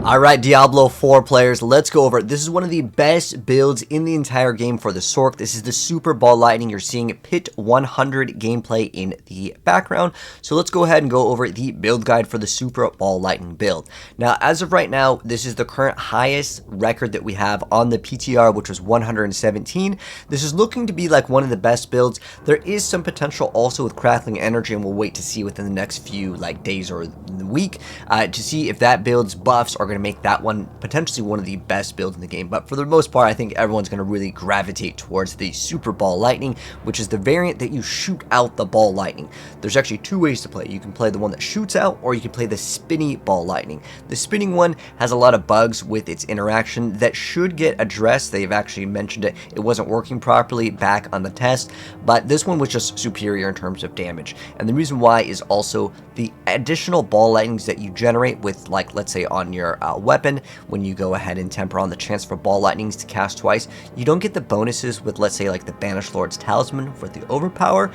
Alright, Diablo 4 players, let's go over it. This is one of the best builds in the entire game for the Sorc. This is the Super Ball Lightning. You're seeing Pit 100 gameplay in the background. So let's go ahead and go over the build guide for the Super Ball Lightning build. Now, as of right now, this is the current highest record that we have on the PTR, which was 117. This is looking to be like one of the best builds. There is some potential also with Crackling Energy, and we'll wait to see within the next few days or the week to see if that build's buffs are going to make that one potentially one of the best builds in the game. But for the most part, I think everyone's going to really gravitate towards the Super Ball Lightning, which is the variant that you shoot out the ball lightning. There's actually two ways to play. You can play the one that shoots out, or you can play the spinny ball lightning. The spinning one has a lot of bugs with its interaction that should get addressed. They've actually mentioned it. It wasn't working properly back on the test, but this one was just superior in terms of damage. And the reason why is also the additional ball lightnings that you generate with, like, let's say on your weapon, when you go ahead and temper on the chance for ball lightnings to cast twice, you don't get the bonuses with, let's say, like the Banished Lord's Talisman for the overpower,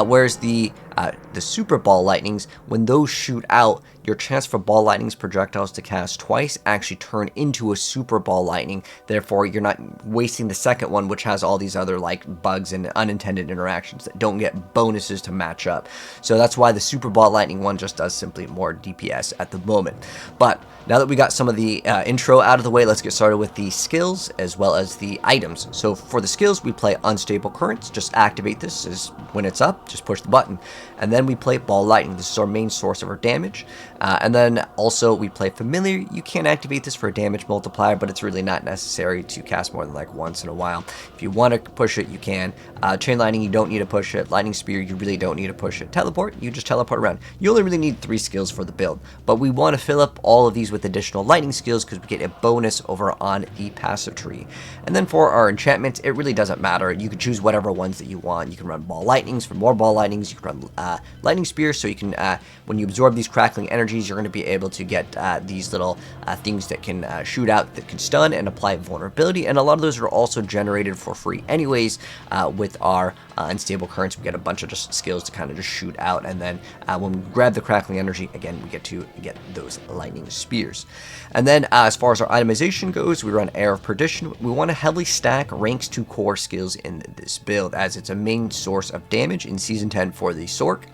whereas the Super Ball Lightnings, when those shoot out, your chance for Ball Lightning's projectiles to cast twice actually turn into a Super Ball Lightning. Therefore, you're not wasting the second one, which has all these other like bugs and unintended interactions that don't get bonuses to match up. So that's why the Super Ball Lightning one just does simply more DPS at the moment. But now that we got some of the intro out of the way, let's get started with the skills as well as the items. So for the skills, we play Unstable Currents. Just activate this is when it's up, just push the button. And then we play Ball Lightning. This is our main source of our damage. And then also we play Familiar. You can activate this for a damage multiplier, but it's really not necessary to cast more than like once in a while. If you want to push it, you can. Chain Lightning, you don't need to push it. Lightning Spear, you really don't need to push it. Teleport, you just teleport around. You only really need 3 skills for the build, but we want to fill up all of these with additional lightning skills because we get a bonus over on the passive tree. And then for our enchantments, it really doesn't matter. You can choose whatever ones that you want. You can run Ball Lightnings for more Ball Lightnings. You can run Lightning Spear, so you can, when you absorb these crackling energies, you're going to be able to get these little things that can shoot out, that can stun and apply vulnerability, and a lot of those are also generated for free anyways. With our Unstable Currents, we get a bunch of just skills to kind of just shoot out, and then when we grab the crackling energy, again, we get to get those lightning spears. And then as far as our itemization goes, we run Air of Perdition. We want to heavily stack ranks 2 core skills in this build, as it's a main source of damage in Season 10 for the Sorc.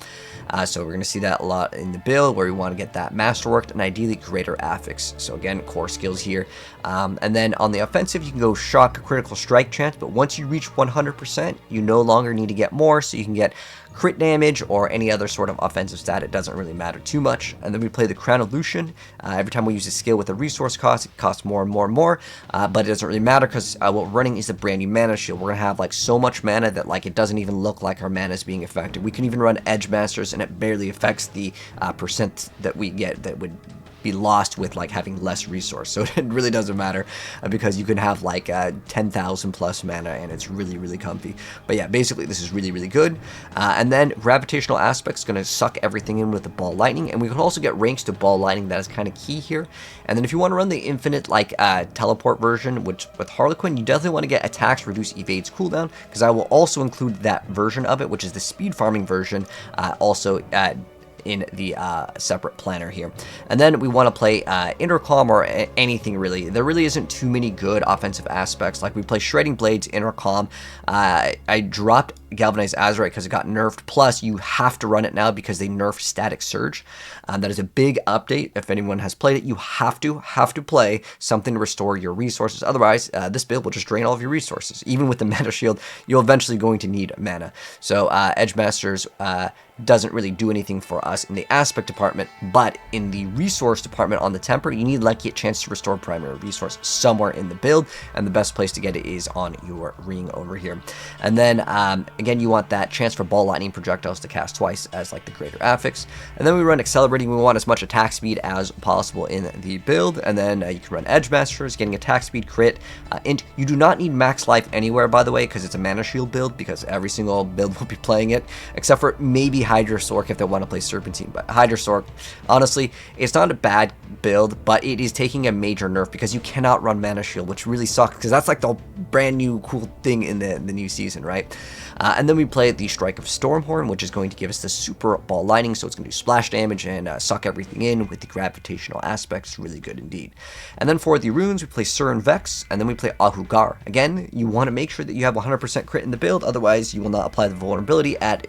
So we're going to see that a lot in the build, where we want to get that Masterworked and ideally Greater Affix. So again, core skills here. And then on the offensive, you can go Shock, Critical Strike chance, but once you reach 100%, you no longer need to get more, so you can get crit damage or any other sort of offensive stat. It doesn't really matter too much. And then we play the Crown of Lucian. Every time we use a skill with a resource cost, it costs more and more and more, but it doesn't really matter because what we're running is the brand new mana shield. We're gonna have like so much mana that like it doesn't even look like our mana is being affected. We can even run Edge Masters and it barely affects the percent that we get that would be lost with like having less resource. So it really doesn't matter because you can have like 10,000 plus mana and it's really, really comfy. But yeah, basically this is really, really good. And then Gravitational Aspect's going to suck everything in with the Ball Lightning, and we can also get ranks to Ball Lightning. That is kind of key here. And then if you want to run the infinite like teleport version, which with Harlequin, you definitely want to get attacks, reduce evades cooldown, because I will also include that version of it, which is the speed farming version, also in the separate planner here. And then we want to play Intercom or anything really. There really isn't too many good offensive aspects. Like we play Shredding Blades, Intercom. I dropped Galvanized Azurite because it got nerfed. Plus, you have to run it now because they nerfed Static Surge. That is a big update. If anyone has played it, you have to play something to restore your resources. Otherwise, this build will just drain all of your resources. Even with the mana shield, you're eventually going to need mana. So Edge Masters doesn't really do anything for us in the aspect department, but in the resource department on the temper, you need like a chance to restore primary resource somewhere in the build, and the best place to get it is on your ring over here. And then again, you want that chance for Ball Lightning projectiles to cast twice as like the Greater Affix. And then we run Accelerating. We want as much attack speed as possible in the build, and then you can run Edge Masters, getting attack speed, crit, int. You do not need max life anywhere, by the way, because it's a mana shield build, because every single build will be playing it, except for maybe Hydra Sorc if they want to play Serpentine. But Hydra Sorc, honestly, it's not a bad build, but it is taking a major nerf because you cannot run Mana Shield, which really sucks because that's like the brand new cool thing in the new season, right? And then we play the Strike of Stormhorn, which is going to give us the super ball lightning, so it's going to do splash damage and suck everything in with the gravitational aspects. Really good indeed. And then for the runes, we play Sur and Vex, and then we play Ahugar. Again, you want to make sure that you have 100% crit in the build, otherwise you will not apply the vulnerability at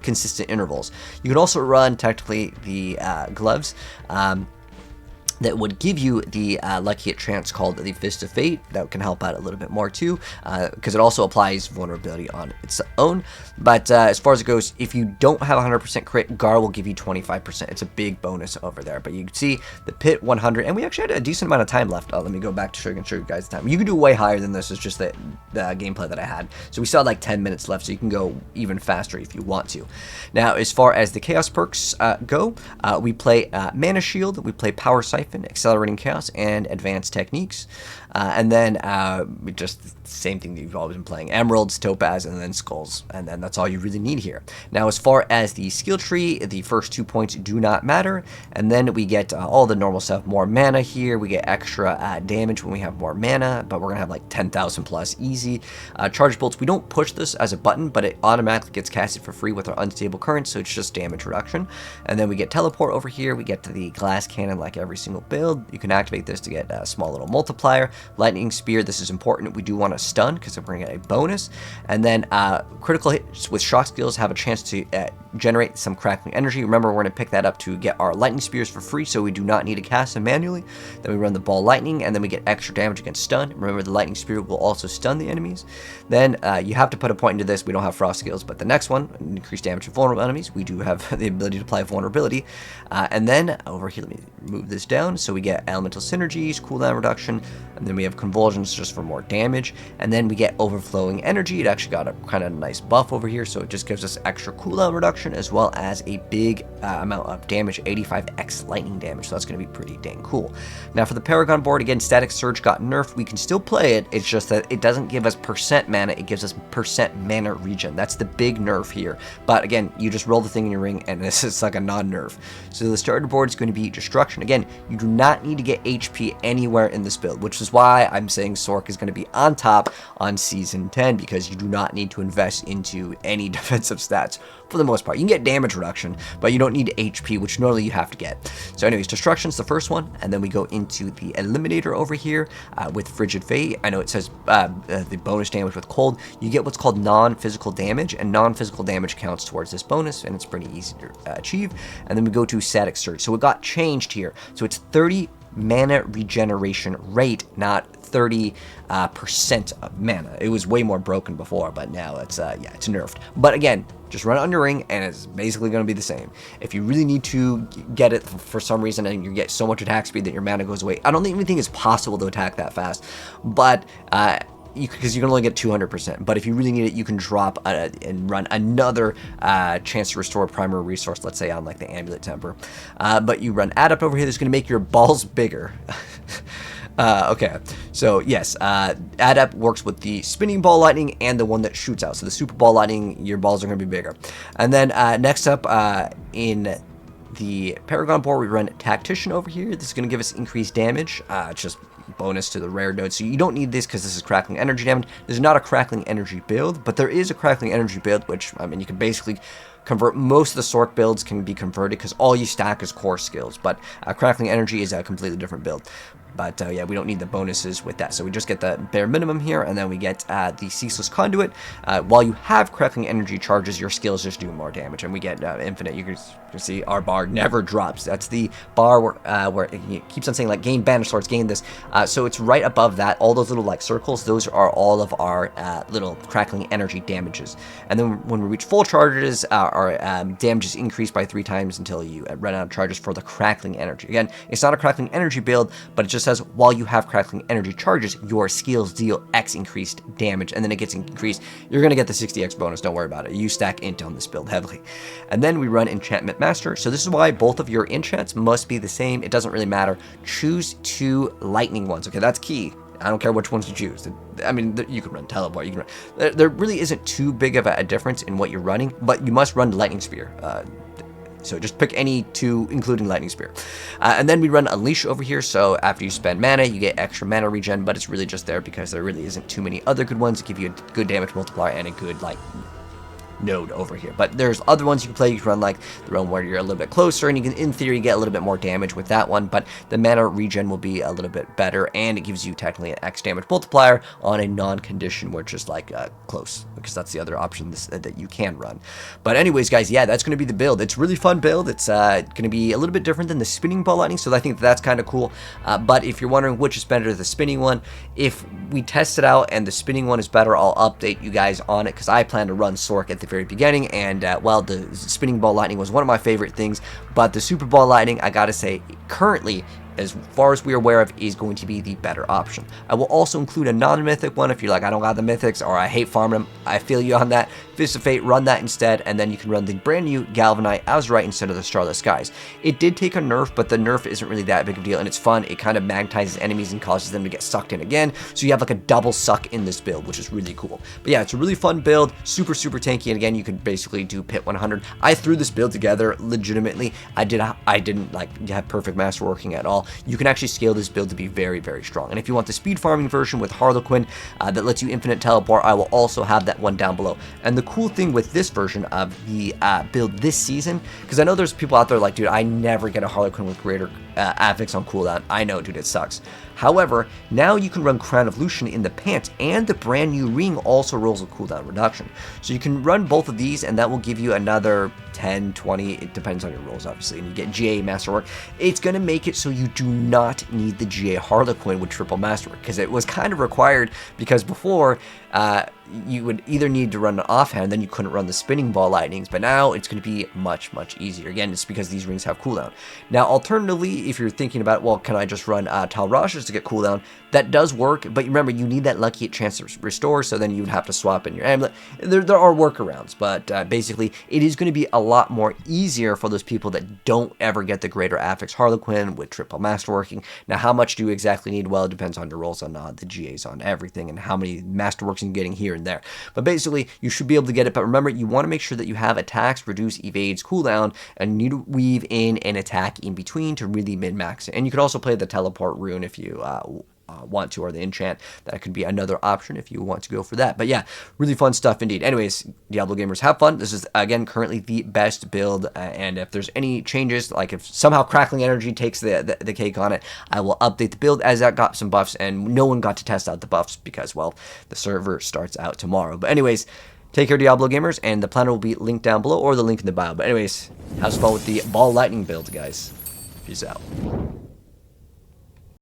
consistent intervals. You can also run technically the gloves that would give you the lucky hit chance called the Fist of Fate. That can help out a little bit more too, because it also applies vulnerability on its own. But as far as it goes, if you don't have 100% crit, Gar will give you 25%. It's a big bonus over there. But you can see the pit 100, and we actually had a decent amount of time left. Let me go back to show you guys the time. You can do way higher than this. It's just the gameplay that I had. So we still had like 10 minutes left, so you can go even faster if you want to. Now, as far as the Chaos perks go, we play Mana Shield, we play Power Siphon, Accelerating Chaos, and Advanced Techniques. And then just the same thing that you've always been playing. Emeralds, Topaz, and then Skulls. And then that's all you really need here. Now, as far as the skill tree, the first 2 points do not matter. And then we get all the normal stuff. More mana here. We get extra damage when we have more mana. But we're going to have like 10,000 plus easy. Charge Bolts, we don't push this as a button, but it automatically gets casted for free with our Unstable Current. So it's just damage reduction. And then we get Teleport over here. We get to the Glass Cannon like every single build. You can activate this to get a small little multiplier. Lightning Spear, this is important. We do want to stun because we're going to get a bonus. And then critical hits with shock skills have a chance to generate some crackling energy. Remember, we're going to pick that up to get our lightning spears for free, so we do not need to cast them manually. Then we run the ball lightning, and then we get extra damage against stun. Remember, the lightning spear will also stun the enemies. Then you have to put a point into this. We don't have frost skills, but the next one, increased damage to vulnerable enemies, we do have the ability to apply vulnerability. And then over here, let me move this down. So we get elemental synergies, cooldown reduction, and then we have convulsions just for more damage. And then we get overflowing energy. It actually got a kind of nice buff over here, so it just gives us extra cooldown reduction as well as a big amount of damage, 85x lightning damage. So that's going to be pretty dang cool. Now for the Paragon board, again, Static Surge got nerfed. We can still play it. It's just that it doesn't give us percent mana. It gives us percent mana regen. That's the big nerf here. But again, you just roll the thing in your ring, and this is like a non-nerf. So the starter board is going to be Destruction. Again, you do not need to get HP anywhere in this build, which is why I'm saying Sorc is going to be on top on Season 10, because you do not need to invest into any defensive stats for the most part. You can get damage reduction, but you don't need HP, which normally you have to get. So anyways, Destruction's the first one, and then we go into the Eliminator over here with Frigid Fate. I know it says the bonus damage with Cold. You get what's called non-physical damage, and non-physical damage counts towards this bonus, and it's pretty easy to achieve. And then we go to Static Surge. So it got changed here. So it's 30 mana regeneration rate, not 30% of mana. It was way more broken before, but now it's yeah, it's nerfed. But again, just run it on your ring, and it's basically going to be the same. If you really need to get it for some reason, and you get so much attack speed that your mana goes away, I don't even think it's possible to attack that fast. But because you can only get 200%, but if you really need it, you can drop and run another chance to restore a primary resource, let's say on like the Amulet Temper. But you run Adept over here, that's going to make your balls bigger. Okay, so yes, Adept works with the Spinning Ball Lightning and the one that shoots out. So the Super Ball Lightning, your balls are going to be bigger. And then next up in the Paragon board, we run Tactician over here. This is going to give us increased damage. It's just bonus to the rare node, so you don't need this because this is crackling energy damage. There's not a crackling energy build, but there is a crackling energy build, which, I mean, you can basically convert. Most of the Sorc builds can be converted because all you stack is core skills, but crackling energy is a completely different build. But yeah, we don't need the bonuses with that. So we just get the bare minimum here, and then we get the Ceaseless Conduit. While you have crackling energy charges, your skills just do more damage, and we get infinite. You can see our bar never drops. That's the bar where it keeps on saying like gain Banish Swords, gain this. So it's right above that. All those little like circles, those are all of our little crackling energy damages. And then when we reach full charges, our damage is increased by 3 times until you run out of charges for the crackling energy. Again, it's not a crackling energy build, but it just says while you have crackling energy charges, your skills deal X increased damage, and then it gets increased. You're going to get the 60x bonus, don't worry about it. You stack int on this build heavily. And then we run Enchantment Master. So this is why both of your enchants must be the same. It doesn't really matter. Choose 2 lightning ones. Okay, that's key. I don't care which ones you choose. I mean, you can run Teleport. You can run. There really isn't too big of a difference in what you're running, but you must run Lightning Spear. So just pick any 2, including Lightning Spear. And then we run Unleash over here. So after you spend mana, you get extra mana regen, but it's really just there because there really isn't too many other good ones that give you a good damage multiplier and a good like node over here. But there's other ones you can play. You can run like the one where you're a little bit closer, and you can, in theory, get a little bit more damage with that one, but the mana regen will be a little bit better, and it gives you technically an X damage multiplier on a non-condition, which is like close, because that's the other option that you can run. But anyways, guys, yeah, that's going to be the build. It's a really fun build. It's going to be a little bit different than the spinning ball lightning, so I think that's kind of cool. But if you're wondering which is better, the spinning one, if we test it out and the spinning one is better, I'll update you guys on it, because I plan to run Sorc at the very beginning, and well, the spinning ball lightning was one of my favorite things, but the super ball lightning, I gotta say, currently, as far as we're aware of, is going to be the better option. I will also include a non-mythic one if you're like, I don't got the mythics, or I hate farming them. I feel you on that. Fist of Fate, run that instead, and then you can run the brand new Galvanite Azurite instead of the Starless Skies. It did take a nerf, but the nerf isn't really that big of a deal, and it's fun. It kind of magnetizes enemies and causes them to get sucked in again, so you have like a double suck in this build, which is really cool. But yeah, it's a really fun build, super tanky, and again, you could basically do pit 100. I threw this build together legitimately. I didn't like have perfect master working at all. You can actually scale this build to be very strong. And if you want the speed farming version with Harlequin that lets you infinite teleport, I will also have that one down below. And the cool thing with this version of the build this season, because I know there's people out there like, dude, I never get a Harlequin with greater affix on cooldown. I know, dude, it sucks. However, now you can run Crown of Lucian in the pants, and the brand new ring also rolls a cooldown reduction. So you can run both of these, and that will give you another 10, 20, it depends on your rolls, obviously, and you get GA Masterwork. It's going to make it so you do not need the GA Harlequin with triple Masterwork, because it was kind of required, because before, you would either need to run an offhand, then you couldn't run the spinning ball lightnings, but now it's going to be much easier. Again, it's because these rings have cooldown. Now, alternatively, if you're thinking about, well, can I just run Talrash's to get cooldown? That does work, but remember, you need that lucky chance to restore, so then you'd have to swap in your amulet. There are workarounds, but basically, it is going to be a lot more easier for those people that don't ever get the greater affix Harlequin with triple masterworking. Now, how much do you exactly need? Well, it depends on your rolls on the GAs on everything, and how many masterworks you're getting here and there. But basically, you should be able to get it, but remember, you want to make sure that you have attacks, reduce, evades, cooldown, and you need to weave in an attack in between to really min-max it. And you could also play the teleport rune if you want to, or the enchant. That could be another option if you want to go for that. But yeah, really fun stuff indeed. Anyways, Diablo gamers, have fun. This is, again, currently the best build, and if there's any changes, like if somehow Crackling Energy takes the cake on it, I will update the build as that got some buffs, and no one got to test out the buffs because, well, the server starts out tomorrow. But anyways, take care, Diablo gamers, and the planner will be linked down below, or the link in the bio. But anyways, have fun with the ball lightning build, guys. Peace out.